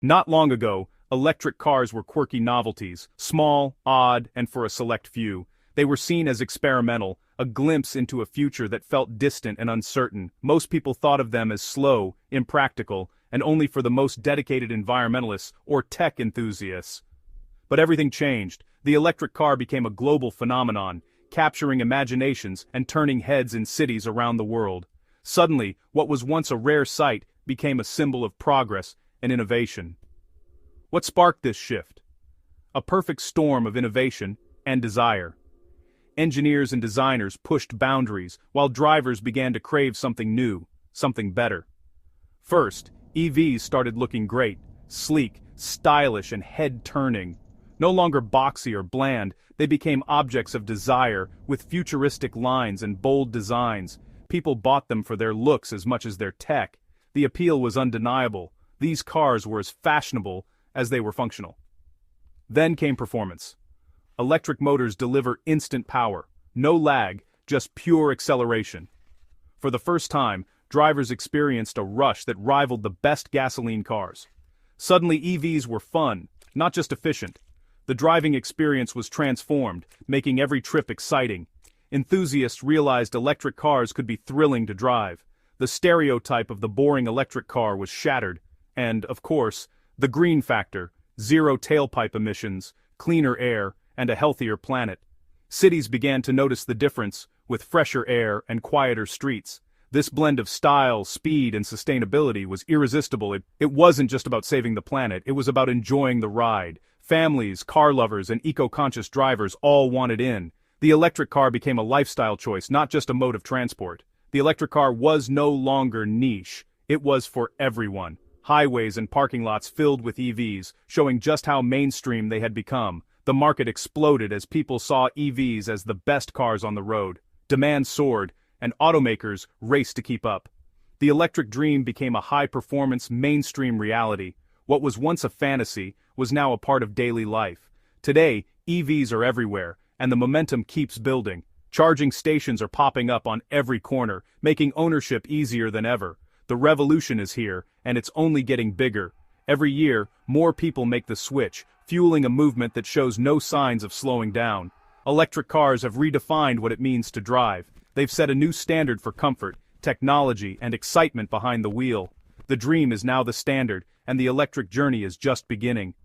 Not long ago, electric cars were quirky novelties, small, odd, and for a select few. They were seen as experimental, a glimpse into a future that felt distant and uncertain. Most people thought of them as slow, impractical, and only for the most dedicated environmentalists or tech enthusiasts. But everything changed. The electric car became a global phenomenon, capturing imaginations and turning heads in cities around the world. Suddenly, what was once a rare sight became a symbol of progress and innovation. What sparked this shift? A perfect storm of innovation and desire. Engineers and designers pushed boundaries, while drivers began to crave something new, something better. First, EVs started looking great, sleek, stylish, and head-turning. No longer boxy or bland, they became objects of desire, with futuristic lines and bold designs. People bought them for their looks as much as their tech. The appeal was undeniable. These cars were as fashionable as they were functional. Then came performance. Electric motors deliver instant power, no lag, just pure acceleration. For the first time, drivers experienced a rush that rivaled the best gasoline cars. Suddenly EVs were fun, not just efficient. The driving experience was transformed, making every trip exciting. Enthusiasts realized electric cars could be thrilling to drive. The stereotype of the boring electric car was shattered, and, of course, the green factor, zero tailpipe emissions, cleaner air, and a healthier planet. Cities began to notice the difference, with fresher air and quieter streets. This blend of style, speed, and sustainability was irresistible. It wasn't just about saving the planet, it was about enjoying the ride. Families, car lovers, and eco-conscious drivers all wanted in. The electric car became a lifestyle choice, not just a mode of transport. The electric car was no longer niche. It was for everyone. Highways and parking lots filled with EVs, showing just how mainstream they had become. The market exploded as people saw EVs as the best cars on the road. Demand soared, and automakers raced to keep up. The electric dream became a high-performance, mainstream reality. What was once a fantasy was now a part of daily life. Today, EVs are everywhere, and the momentum keeps building. Charging stations are popping up on every corner, making ownership easier than ever. The revolution is here, and it's only getting bigger. Every year, more people make the switch, fueling a movement that shows no signs of slowing down. Electric cars have redefined what it means to drive. They've set a new standard for comfort, technology, and excitement behind the wheel. The dream is now the standard, and the electric journey is just beginning.